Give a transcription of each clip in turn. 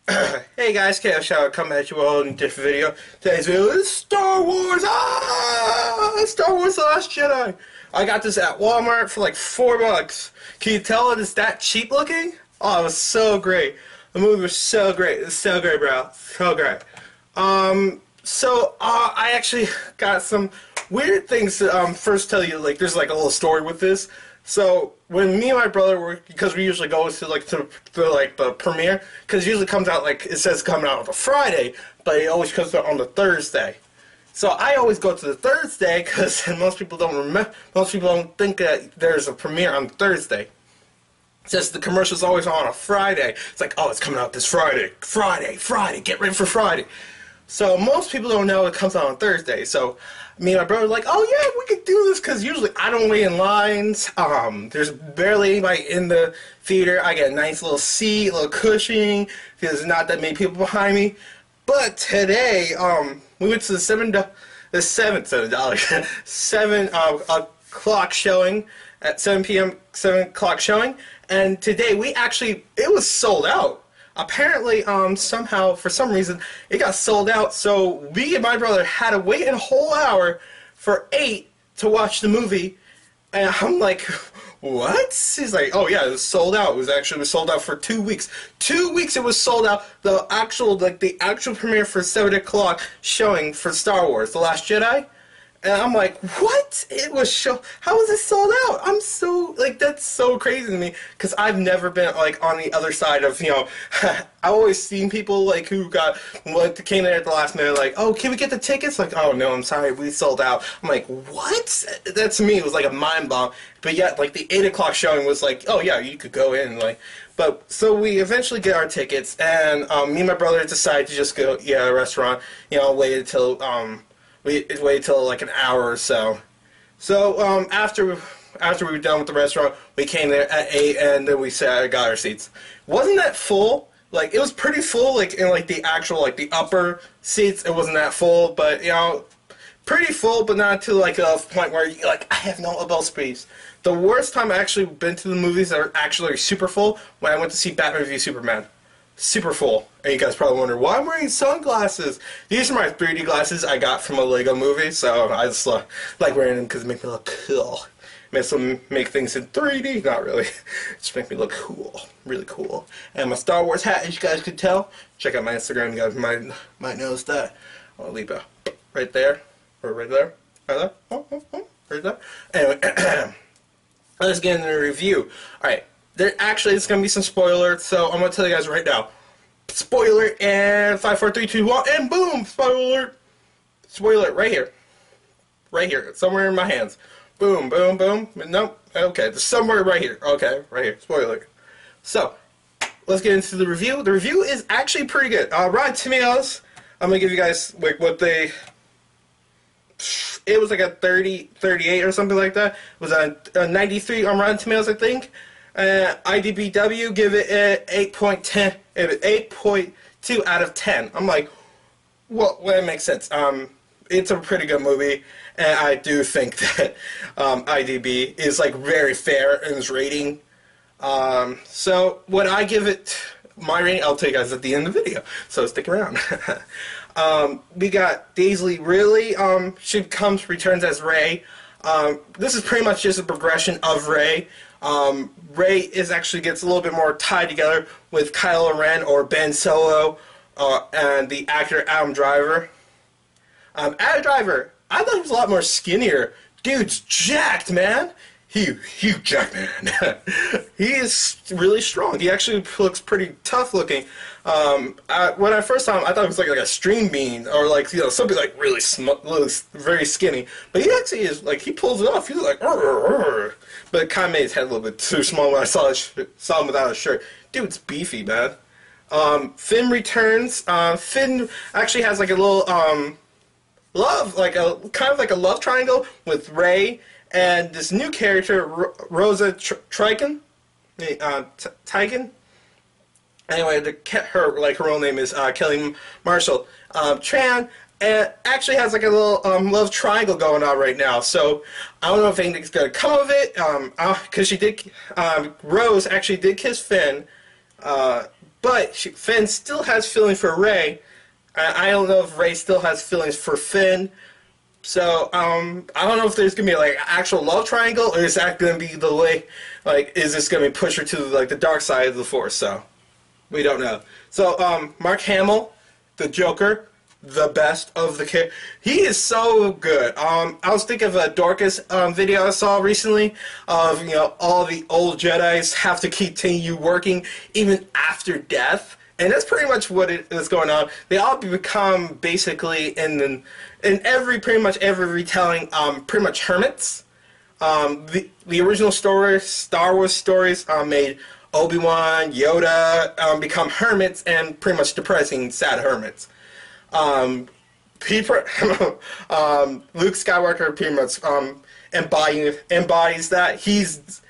Hey guys, Khaos coming at you all in a different video. Today's video is Star Wars! Star Wars The Last Jedi! I got this at Walmart for like $4. Can you tell it is that cheap looking? Oh, it was so great. The movie was so great. It's so great, bro. So great. I actually got some weird things to first tell you. Like, there's like a little story with this. So when me and my brother were, because we usually go to the premiere, because it usually comes out like it says coming out on a Friday, but it always comes out on the Thursday. So I always go to the Thursday because most people don't remember, most people don't think that there's a premiere on Thursday. Since the commercial's always on a Friday, it's like, oh, it's coming out this Friday, Friday, get ready for Friday. So most people don't know it comes out on Thursday. So me and my brother were like, oh yeah, we could do this, because usually I don't wait in lines. There's barely anybody in the theater. I get a nice little seat, a little cushioning, because there's not that many people behind me. But today, we went to the seven o'clock showing at 7 p.m. 7 o'clock showing, and today it was sold out. Apparently, somehow, for some reason, it got sold out, so me and my brother had to wait a whole hour for 8 to watch the movie, and I'm like, what? He's like, oh yeah, it was sold out. It was sold out for 2 weeks. 2 weeks it was sold out. The actual premiere for 7 o'clock showing for Star Wars, The Last Jedi. And I'm like, what? How was it sold out? I'm so, that's so crazy to me, because I've never been, on the other side of, I've always seen people, who came there at the last minute, oh, can we get the tickets? Like, oh, no, I'm sorry, we sold out. I'm like, what? That, to me, was like a mind bomb. But yet, the 8 o'clock showing was like, oh, yeah, you could go in, But, so we eventually get our tickets, and me and my brother decided to just go, a restaurant, wait until, we waited till an hour or so. So after we were done with the restaurant, we came there at 8, and then we got our seats. Wasn't that full? It was pretty full. In the upper seats, it wasn't that full, but pretty full, but not to a point where I have no elbow space. The worst time I actually been to the movies that are actually super full when I went to see Batman v Superman. Super full. And you guys probably wonder, why I'm wearing sunglasses? These are my 3D glasses I got from a Lego movie, so I just like wearing them because they make me look cool. Make things in 3D, not really. Just make me look cool. Really cool. And my Star Wars hat, as you guys could tell. Check out my Instagram, you guys might notice that. I'll leave it right there. Or right there. Right there. Right there. Anyway, let's get into the review. Alright. There actually is going to be some spoilers, so I'm going to tell you guys right now. Spoiler, and 5, 4, 3, 2, 1, and boom! Spoiler! Spoiler, right here. Right here. Somewhere in my hands. Boom, boom, boom. Nope. Okay, there's somewhere right here. Okay, right here. Spoiler. So, let's get into the review. The review is actually pretty good. Rotten Tomatoes, I'm going to give you guys, what they... It was a 30, 38 or something like that. It was a 93 on Rotten Tomatoes, I think. IDBW give it an 8.10, 8.2 out of 10. I'm like, well, that makes sense. It's a pretty good movie, and I do think that IDB is very fair in its rating. So when I give it my rating, I'll tell you guys at the end of the video. So stick around. We got Daisy Ridley. She returns as Rey. This is pretty much just a progression of Rey. Rey gets a little bit more tied together with Kylo Ren or Ben Solo, and the actor Adam Driver. Adam Driver, I thought he was a lot more skinnier. Dude's jacked, man. Huge jacked man. He is really strong. He actually looks pretty tough looking. When I first saw him, I thought it was like a string bean or something really very skinny. But he actually is he pulls it off. He's like, "Arr, arr, arr." But it kind of made his head a little bit too small when I saw him without a shirt. Dude's beefy, man. Finn returns. Finn actually has a little love, kind of a love triangle with Rey and this new character, Rosa Tyken. Anyway, her real name is Kelly Marshall Tran. And actually has a little love triangle going on right now. So I don't know if anything's gonna come of it. Because Rose actually did kiss Finn But Finn still has feelings for Rey. I don't know if Rey still has feelings for Finn. So, I don't know if there's gonna be like actual love triangle, or is that gonna be the way, like, is this gonna push her to like the dark side of the Force? So, we don't know. So, Mark Hamill, the Joker, the best of the kid. He is so good. I was thinking of a Dorcas video I saw recently of, you know, all the old Jedis have to continue working even after death. And that's pretty much what is going on. They all become basically in pretty much every retelling pretty much hermits. The original story, Star Wars stories, made Obi-Wan, Yoda become hermits, and pretty much depressing, sad hermits. Luke Skywalker pretty much embodies that. He's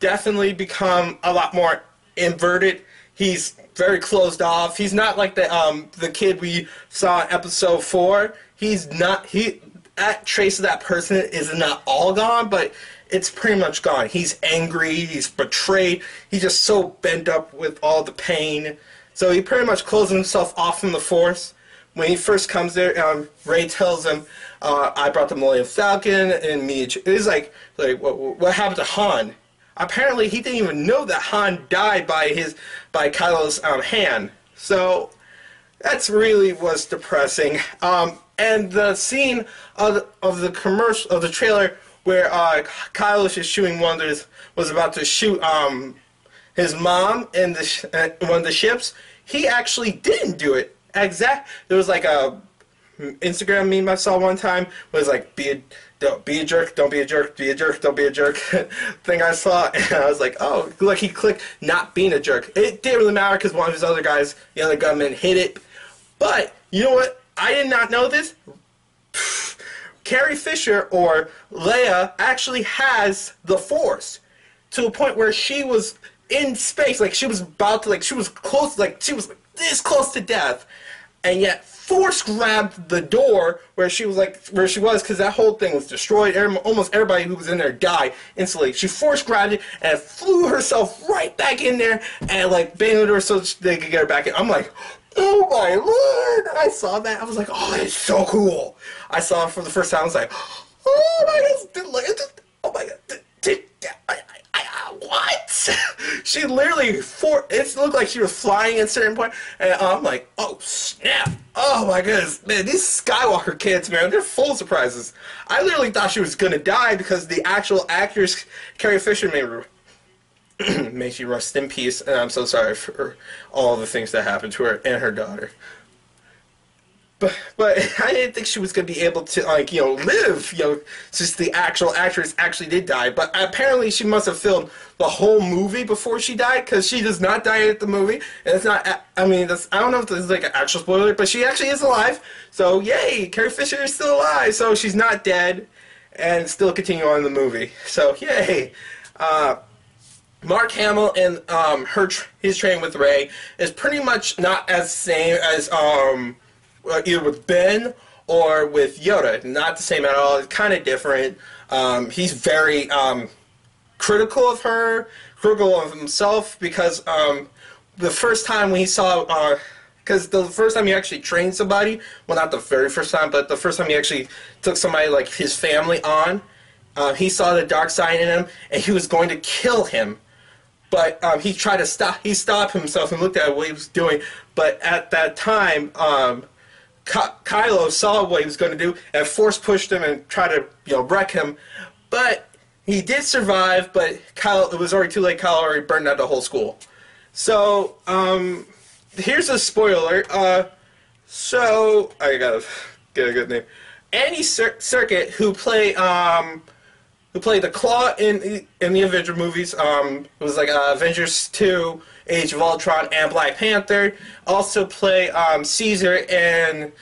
definitely become a lot more inverted. He's very closed off. He's not like the kid we saw in episode 4. That trace of that person is not all gone, but it's pretty much gone. He's angry, he's betrayed, he's just so bent up with all the pain. So he pretty much closes himself off from the Force. When he first comes there, Rey tells him, I brought the Millennium Falcon, and it's like what happened to Han? Apparently, he didn't even know that Han died by Kylo's hand. So that's really was depressing. And the scene of the commercial of the trailer where Kylo is shooting was about to shoot his mom in one of the ships. He actually didn't do it. There was like a Instagram meme I saw one time was like don't be a jerk, don't be a jerk, be a jerk, don't be a jerk thing I saw, and I was like, oh, look, he clicked not being a jerk. It didn't really matter because one of his other guys, the other gunman, hit it. But you know what? I did not know this. Carrie Fisher, or Leia, actually has the Force to a point where she was in space, like she was about to, like she was close, like she was this close to death, and yet Force grabbed the door where she was, because that whole thing was destroyed. Almost everybody who was in there died instantly. She Force grabbed it and flew herself right back in there and like banged her so they could get her back in. I'm like, oh my lord! I saw that. I was like, oh, it's so cool. I saw it for the first time. I was like, oh my god! Oh my god! What? She literally it looked like she was flying at a certain point, and I'm like, oh snap! Oh my goodness, man! These Skywalker kids, man, they're full of surprises. I literally thought she was gonna die because the actual actress Carrie Fisher may she rest in peace, and I'm so sorry for all the things that happened to her and her daughter. But I didn't think she was going to be able to, like, you know, live, you know, since the actual actress actually did die. But apparently she must have filmed the whole movie before she died, because she does not die at the movie. And it's not, I mean, I don't know if this is like an actual spoiler, but she actually is alive. So, yay, Carrie Fisher is still alive. So she's not dead and still continue on in the movie. So, yay. Mark Hamill and his training with Rey is pretty much not as same as either with Ben or with Yoda. Not the same at all. It's kind of different. He's very critical of her, critical of himself, because the first time when he saw, because the first time he actually trained somebody, well, not the very first time, but the first time he actually took somebody like his family on, he saw the dark side in him, and he was going to kill him. But he tried to stopped himself and looked at what he was doing. But at that time, Kylo saw what he was going to do and Force pushed him and tried to, you know, wreck him. But he did survive, but it was already too late. Kylo already burned out the whole school. So, here's a spoiler. So, I gotta get a good name. Andy Serkis, who played the Claw in the Avenger movies. It was like Avengers 2, Age of Ultron, and Black Panther. Also play Caesar in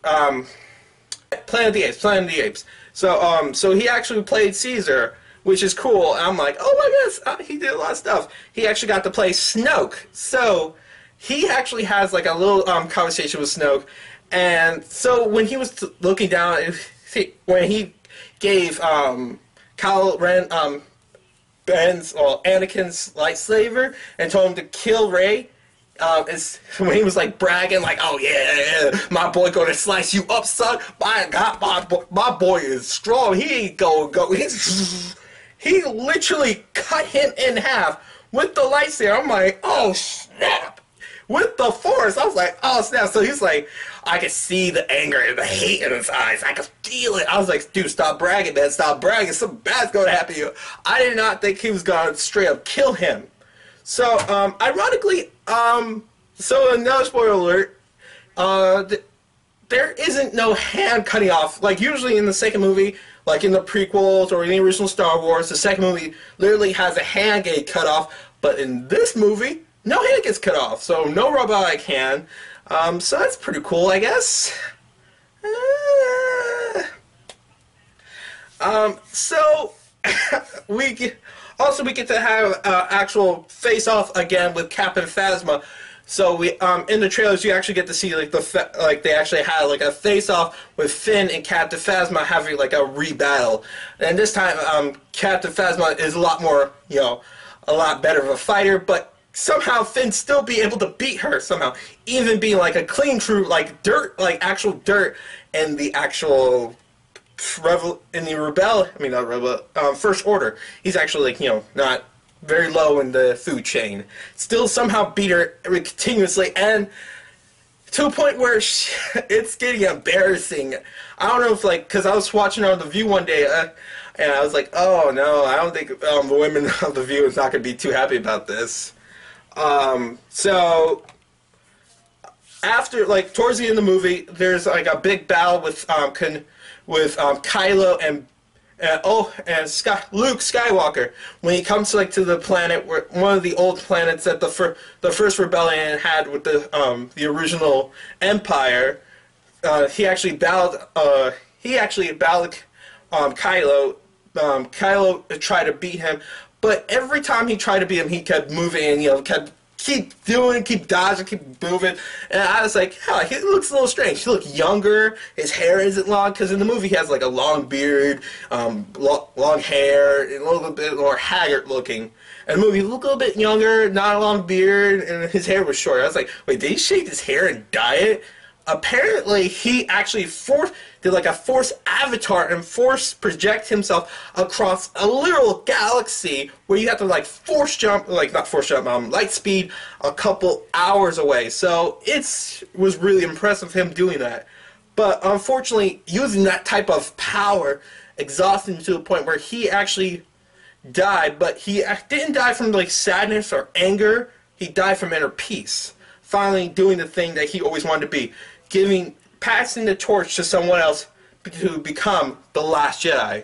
Planet of the Apes. So he actually played Caesar, which is cool. And I'm like, oh my goodness, he did a lot of stuff. He actually got to play Snoke. So he actually has like a little conversation with Snoke. And so when he was looking down, when he gave Kylo Ren Anakin's lightsaber and told him to kill Rey. It's when he was like bragging, like, "Oh yeah, my boy gonna slice you up, son. My God, my boy is strong. He ain't gonna go." He literally cut him in half with the lightsaber. I'm like, "Oh snap!" With the Force, I was like, "Oh snap!" So he's like, I could see the anger and the hate in his eyes. I could feel it. I was like, "Dude, stop bragging, man. Stop bragging. Something bad's gonna happen to you." I did not think he was gonna straight up kill him. So, ironically, so another spoiler alert, there isn't no hand cutting off. Like, usually in the second movie, like in the prequels or in the original Star Wars, the second movie literally has a hand getting cut off. But in this movie, no hand gets cut off. So, no robotic hand. So that's pretty cool, I guess. So, we get to have actual face-off again with Captain Phasma. So we in the trailers you actually get to see like they actually had like a face-off with Finn and Captain Phasma having like a rebattle. And this time Captain Phasma is a lot more, a lot better of a fighter, but somehow Finn still be able to beat her somehow, even being like a clean crew, like dirt, like actual dirt, and the actual First Order. He's actually like, not very low in the food chain. Still somehow beat her continuously, and to a point where it's getting embarrassing. I don't know if because I was watching on The View one day, and I was like, oh no, I don't think the women of The View is not going to be too happy about this. So after, towards the end of the movie, there's like a big battle with Kylo and Luke Skywalker when he comes to the planet, where one of the old planets that the first rebellion had with the original Empire. He actually battled Kylo. Kylo tried to beat him, but every time he tried to beat him, he kept moving and keep dodging, keep moving, and I was like, hell, he looks a little strange. He looks younger, his hair isn't long, because in the movie he has like a long beard, long hair, and a little bit more haggard looking. In the movie he looked a little bit younger, not a long beard, and his hair was short. I was like, wait, did he shave his hair and dye it? Apparently he actually did like a force avatar and force project himself across a literal galaxy where you have to light speed a couple hours away. So it was really impressive him doing that. But unfortunately, using that type of power exhausted him to the point where he actually died, but he didn't die from sadness or anger. He died from inner peace. Finally doing the thing that he always wanted to be. Passing the torch to someone else to become the last Jedi.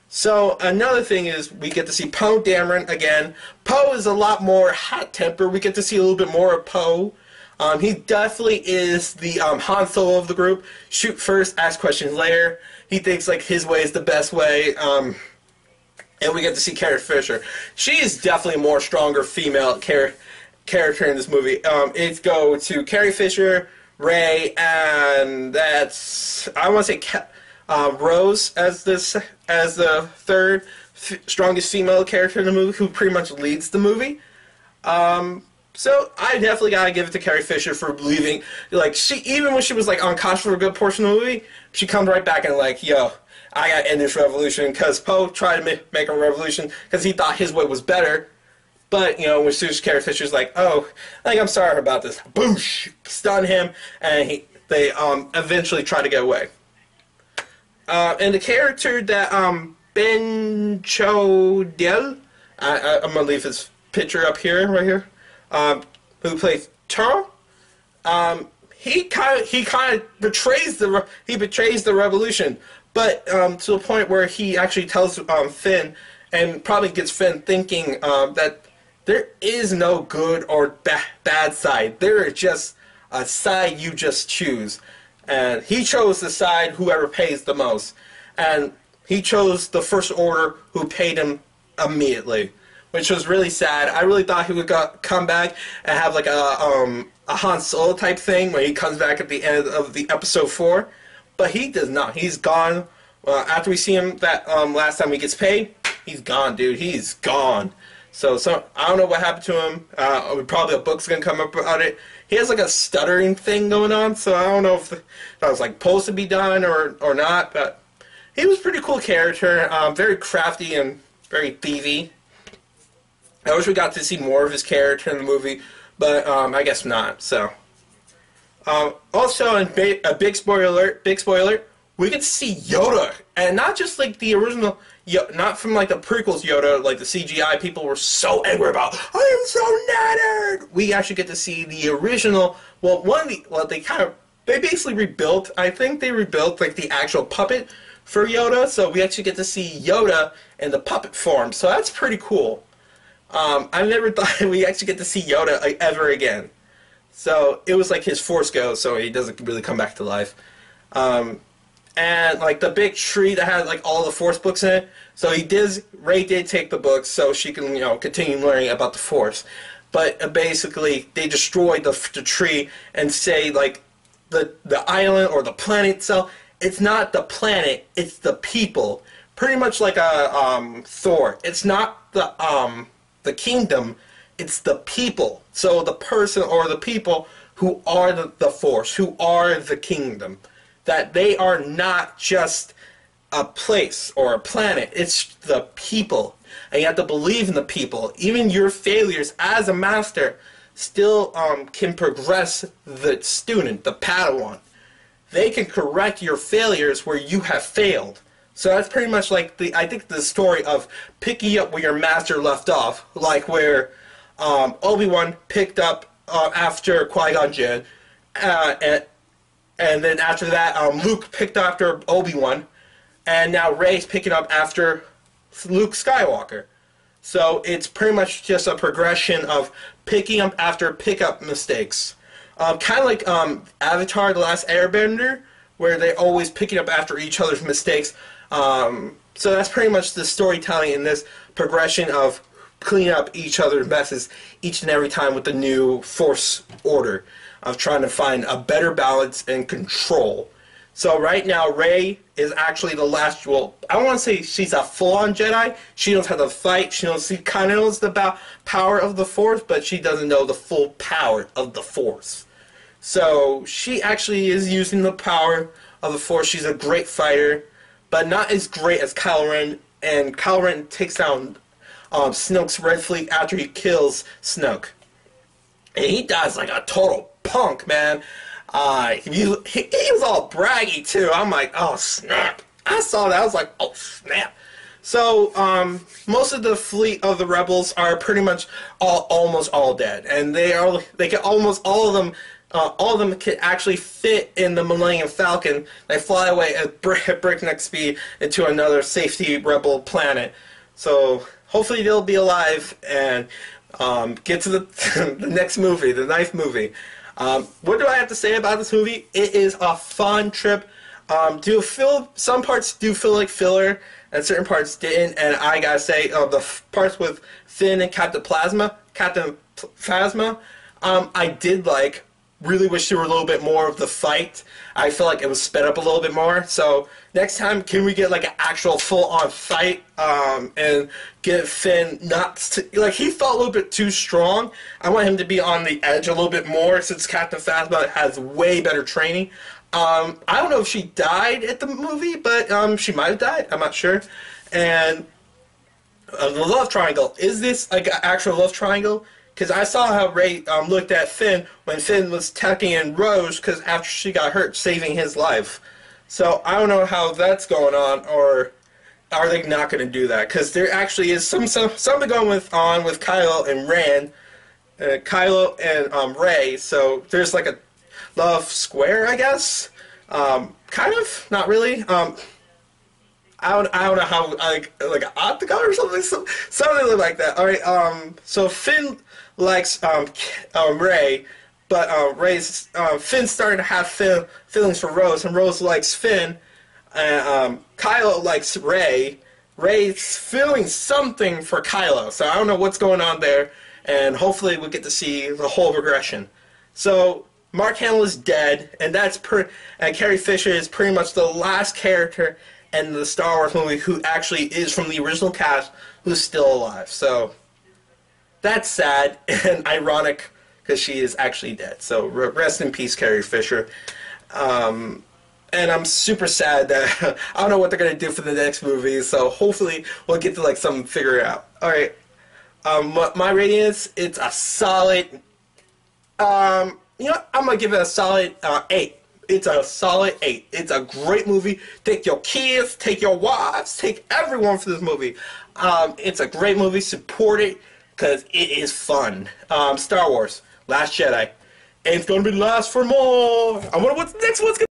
So another thing is we get to see Poe Dameron again. Poe is a lot more hot-tempered. We get to see a little bit more of Poe. He definitely is the Han Solo of the group. Shoot first, ask questions later. He thinks his way is the best way. And we get to see Carrie Fisher. She is definitely a more stronger female character in this movie. It's go to Carrie Fisher, Rey, and that's, I want to say Rose as the third strongest female character in the movie, who pretty much leads the movie. So I definitely gotta give it to Carrie Fisher for believing, even when she was unconscious for a good portion of the movie, she comes right back and yo, I gotta end this revolution, because Poe tried to make a revolution because he thought his way was better. But, when Carrie Fisher's like, oh, I'm sorry about this. Boosh! Stun him, and they eventually try to get away. And the character that Ben Chodell, I'm going to leave his picture up here, right here, who plays Taro, he kind of betrays the revolution, but to the point where he actually tells Finn, and probably gets Finn thinking that there is no good or bad side. There is just a side you just choose. And he chose the side whoever pays the most. And he chose the First Order, who paid him immediately, which was really sad. I really thought he would come back and have a Han Solo type thing where he comes back at the end of the episode 4. But he does not. He's gone. After we see him that last time he gets paid, he's gone, dude. He's gone. So I don't know what happened to him. Probably a book's gonna come up about it. He has like a stuttering thing going on, so I don't know if that was like supposed to be done or not. But he was a pretty cool character, very crafty and very thievy. I wish we got to see more of his character in the movie, but I guess not. So also, a big spoiler, we get to see Yoda, and not just like the original, not from like the prequels Yoda, like the CGI people were so angry about. I am so nattered. We actually get to see the original. Well, they basically rebuilt. I think they rebuilt like the actual puppet for Yoda, so we actually get to see Yoda in the puppet form. So that's pretty cool. I never thought we actually get to see Yoda ever again. So it was like his Force ghost, so he doesn't really come back to life. And like the big tree that had like all the Force books in it. So Rey did take the books so she can continue learning about the Force. But basically they destroyed the tree and say like the island or the planet itself. It's not the planet, it's the people. Pretty much like a Thor. It's not the kingdom, it's the people. So the person or the people who are the Force, who are the kingdom. That they are not just a place or a planet, it's the people. And you have to believe in the people. Even your failures as a master still can progress the student, the Padawan. They can correct your failures where you have failed. So that's pretty much like I think the story of picking up where your master left off, like where Obi-Wan picked up after Qui-Gon Jinn, and then after that Luke picked after Obi-Wan, and now Rey's picking up after Luke Skywalker. So it's pretty much just a progression of picking up after pickup mistakes. Kind of like Avatar: The Last Airbender, where they're always picking up after each other's mistakes. So that's pretty much the storytelling in this progression of cleaning up each other's messes each and every time with the new Force order of trying to find a better balance and control. So right now, Rey is actually the last. Well, I don't want to say she's a full-on Jedi. She knows how to fight. She kind of knows the power of the Force, but she doesn't know the full power of the Force. So she actually is using the power of the Force. She's a great fighter, but not as great as Kylo Ren. And Kylo Ren takes down Snoke's Red Fleet after he kills Snoke. And he dies like a total punk, man. He was all braggy, too. I'm like, oh, snap. I saw that. I was like, oh, snap. So, most of the fleet of the rebels are pretty much almost all dead. And they can almost all of them can actually fit in the Millennium Falcon. They fly away at breakneck speed into another safety rebel planet. So hopefully they'll be alive and get to the next movie, the ninth movie. What do I have to say about this movie? It is a fun trip. Some parts do feel like filler, and certain parts didn't. And I gotta say, the parts with Finn and Captain Phasma, I did like. Really wish there were a little bit more of the fight. I feel like it was sped up a little bit more. So next time, can we get like an actual full-on fight and get Finn he felt a little bit too strong. I want him to be on the edge a little bit more since Captain Phasma has way better training. I don't know if she died at the movie, but she might have died. I'm not sure. And the love triangle. Is this like an actual love triangle? Because I saw how Rey looked at Finn when Finn was tucking in Rose, because after she got hurt, saving his life. So I don't know how that's going on, or are they not going to do that? Because there actually is something going on with Kylo and Rey. So there's like a love square, I guess. Kind of, not really. I don't know how, like an octagon or something like that. All right. So Finn likes Rey, but Finn's starting to have feelings for Rose, and Rose likes Finn. And Kylo likes Rey. Rey's feeling something for Kylo, so I don't know what's going on there. And hopefully we'll get to see the whole progression. So Mark Hamill is dead, and and Carrie Fisher is pretty much the last character and the Star Wars movie who actually is from the original cast who's still alive. So that's sad and ironic because she is actually dead. So rest in peace, Carrie Fisher. And I'm super sad that I don't know what they're gonna do for the next movie. So hopefully we'll get to like something figure it out. All right. My rating is it's a solid. You know what? I'm gonna give it a solid 8. It's a solid 8. It's a great movie. Take your kids, take your wives, take everyone for this movie. It's a great movie. Support it because it is fun. Star Wars: Last Jedi. And it's gonna be last for more. I wonder what the next one's gonna